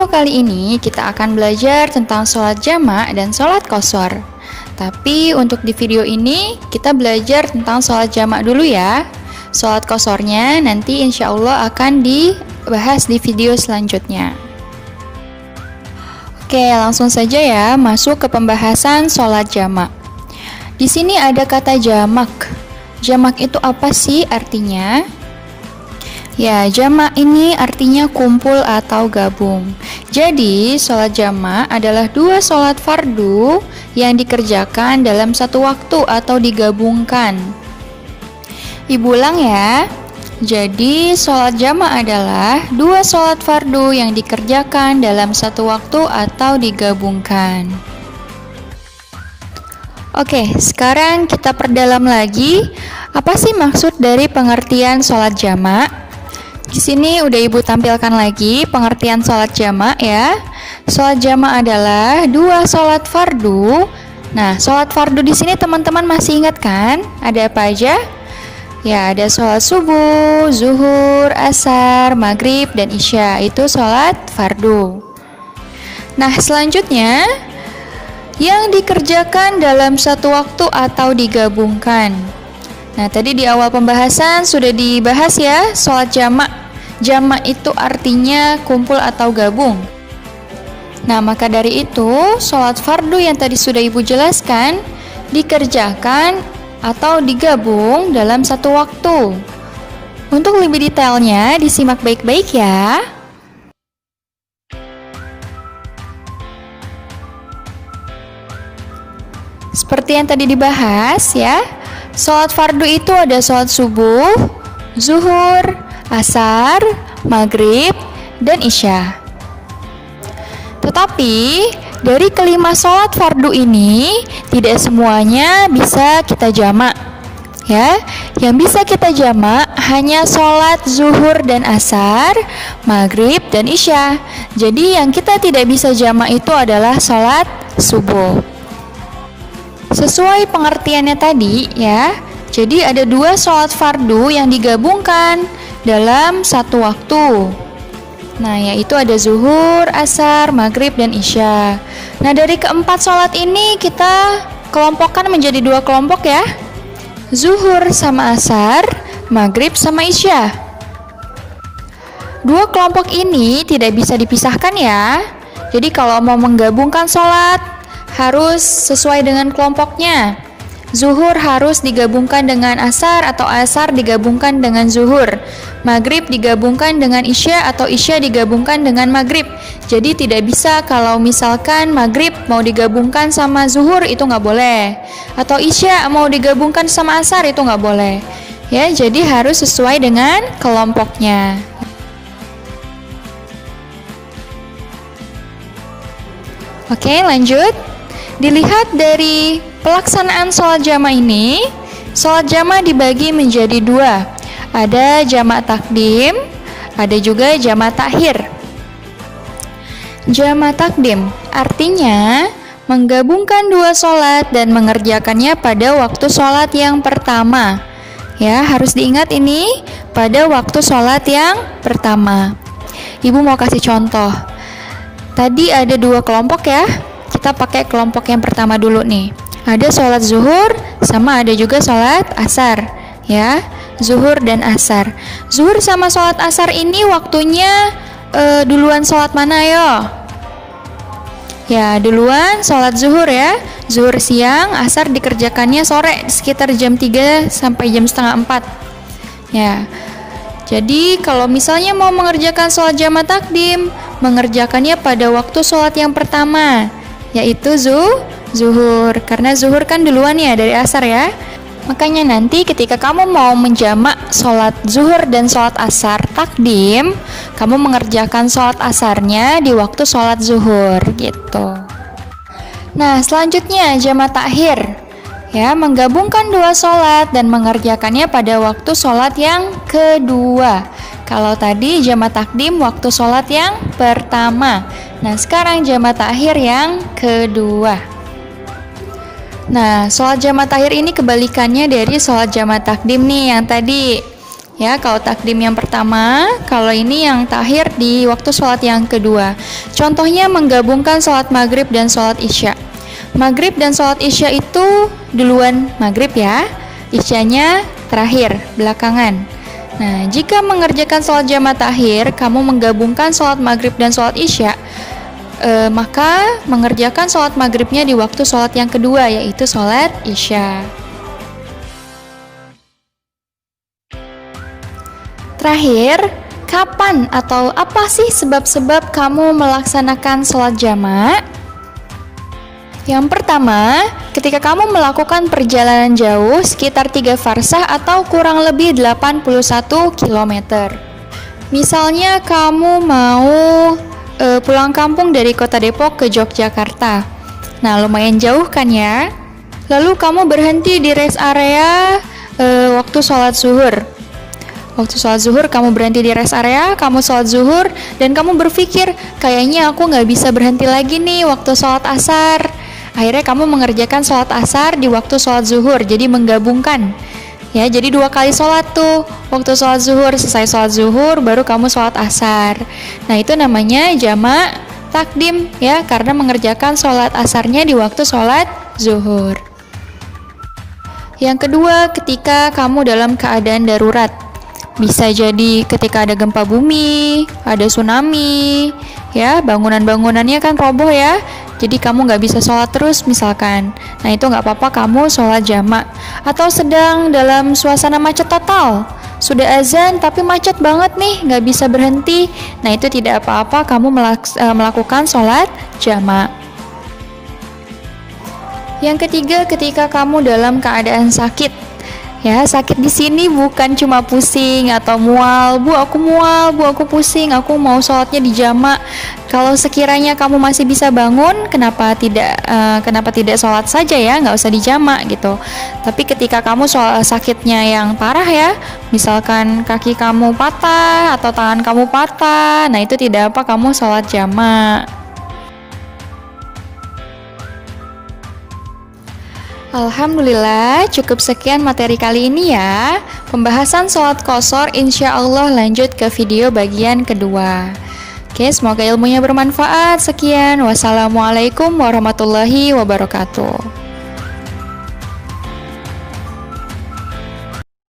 Kali ini kita akan belajar tentang sholat jamak dan sholat qashar. Tapi untuk di video ini kita belajar tentang sholat jamak dulu ya. Sholat qasharnya nanti insya Allah akan dibahas di video selanjutnya. Oke, langsung saja ya masuk ke pembahasan sholat jamak. Di sini ada kata jamak. Jamak itu apa sih artinya? Ya, jamak ini artinya kumpul atau gabung. Jadi, sholat jamak adalah dua sholat fardu yang dikerjakan dalam satu waktu atau digabungkan. Ibu ulang ya. Jadi, sholat jamak adalah dua sholat fardu yang dikerjakan dalam satu waktu atau digabungkan. Oke, sekarang kita perdalam lagi. Apa sih maksud dari pengertian sholat jamak? Di sini udah Ibu tampilkan lagi pengertian sholat jamak ya. Sholat jamak adalah dua sholat fardu. Nah, sholat fardu di sini teman-teman masih ingat kan? Ada apa aja? Ya, ada sholat subuh, zuhur, asar, maghrib, dan isya. Itu sholat fardu. Nah, selanjutnya yang dikerjakan dalam satu waktu atau digabungkan. Nah, tadi di awal pembahasan sudah dibahas ya, sholat jamak. Jamak itu artinya kumpul atau gabung. Nah, maka dari itu, sholat fardu yang tadi sudah Ibu jelaskan dikerjakan atau digabung dalam satu waktu. Untuk lebih detailnya, disimak baik-baik ya. Seperti yang tadi dibahas ya, sholat fardu itu ada sholat subuh, zuhur, asar, maghrib, dan isya. Tetapi dari kelima sholat fardu ini tidak semuanya bisa kita jamak. Ya, yang bisa kita jamak hanya sholat zuhur dan asar, maghrib, dan isya. Jadi yang kita tidak bisa jamak itu adalah sholat subuh. Sesuai pengertiannya tadi ya, jadi ada dua sholat fardu yang digabungkan dalam satu waktu. Nah, yaitu ada zuhur, asar, maghrib, dan isya. Nah, dari keempat sholat ini kita kelompokkan menjadi dua kelompok ya. Zuhur sama asar, maghrib sama isya. Dua kelompok ini tidak bisa dipisahkan ya. Jadi kalau mau menggabungkan sholat harus sesuai dengan kelompoknya. Zuhur harus digabungkan dengan asar atau asar digabungkan dengan zuhur. Maghrib digabungkan dengan isya atau isya digabungkan dengan maghrib. Jadi tidak bisa kalau misalkan maghrib mau digabungkan sama zuhur itu nggak boleh. Atau isya mau digabungkan sama asar itu nggak boleh. Ya, jadi harus sesuai dengan kelompoknya. Oke, lanjut. Dilihat dari pelaksanaan sholat jamak ini, sholat jamak dibagi menjadi dua. Ada jamak takdim, ada juga jamak takhir. Jamak takdim artinya menggabungkan dua sholat dan mengerjakannya pada waktu sholat yang pertama. Ya, harus diingat ini pada waktu sholat yang pertama. Ibu mau kasih contoh. Tadi ada dua kelompok ya. Kita pakai kelompok yang pertama dulu nih. Ada sholat zuhur sama ada juga sholat asar ya, zuhur dan asar. Zuhur sama sholat asar ini waktunya duluan sholat mana yo? Ya, duluan sholat zuhur ya. Zuhur siang, asar dikerjakannya sore sekitar jam 3 sampai jam setengah 4 ya. Jadi kalau misalnya mau mengerjakan sholat jamak takdim, mengerjakannya pada waktu sholat yang pertama, yaitu zuhur, karena zuhur kan duluan ya dari asar ya. Makanya nanti ketika kamu mau menjamak sholat zuhur dan sholat asar takdim, kamu mengerjakan sholat asarnya di waktu sholat zuhur gitu. Nah, selanjutnya jamak takhir ya, menggabungkan dua sholat dan mengerjakannya pada waktu sholat yang kedua. Kalau tadi jamak takdim waktu sholat yang pertama. Nah, sekarang jamak takhir yang kedua. Nah, sholat jamak takhir ini kebalikannya dari sholat jamak takdim nih yang tadi. Ya, kalau takdim yang pertama, kalau ini yang takhir di waktu sholat yang kedua. Contohnya menggabungkan sholat maghrib dan sholat isya. Maghrib dan sholat isya itu duluan maghrib ya, isyanya terakhir, belakangan. Nah, jika mengerjakan sholat jamaah takhir, kamu menggabungkan sholat maghrib dan sholat isya, maka mengerjakan sholat maghribnya di waktu sholat yang kedua, yaitu sholat isya. Terakhir, kapan atau apa sih sebab-sebab kamu melaksanakan sholat jamak? Yang pertama, ketika kamu melakukan perjalanan jauh sekitar 3 farsah atau kurang lebih 81 km. Misalnya kamu mau pulang kampung dari kota Depok ke Yogyakarta. Nah, lumayan jauh kan ya? Lalu kamu berhenti di rest area waktu sholat zuhur. Waktu sholat zuhur kamu berhenti di rest area, kamu sholat zuhur, dan kamu berpikir, kayaknya aku nggak bisa berhenti lagi nih waktu sholat asar. Akhirnya kamu mengerjakan sholat asar di waktu sholat zuhur, jadi menggabungkan. Ya, jadi 2 kali sholat tuh. Waktu sholat zuhur, selesai sholat zuhur, baru kamu sholat asar. Nah, itu namanya jamak takdim ya, karena mengerjakan sholat asarnya di waktu sholat zuhur. Yang kedua, ketika kamu dalam keadaan darurat. Bisa jadi ketika ada gempa bumi, ada tsunami, ya, bangunan-bangunannya kan roboh ya. Jadi kamu nggak bisa sholat terus misalkan. Nah, itu nggak apa-apa kamu sholat jamak. Atau sedang dalam suasana macet total. Sudah azan tapi macet banget nih, nggak bisa berhenti. Nah, itu tidak apa-apa kamu melakukan sholat jamak. Yang ketiga, ketika kamu dalam keadaan sakit. Ya, sakit di sini bukan cuma pusing atau mual. Bu, aku pusing, aku mau sholatnya di jamak. Kalau sekiranya kamu masih bisa bangun, kenapa tidak sholat saja ya, nggak usah di jamak gitu. Tapi ketika kamu sakitnya yang parah ya, misalkan kaki kamu patah atau tangan kamu patah, nah itu tidak apa kamu sholat jamak. Alhamdulillah, cukup sekian materi kali ini ya. Pembahasan sholat qashar insya Allah lanjut ke video bagian kedua. Oke, semoga ilmunya bermanfaat. Sekian, wassalamualaikum warahmatullahi wabarakatuh.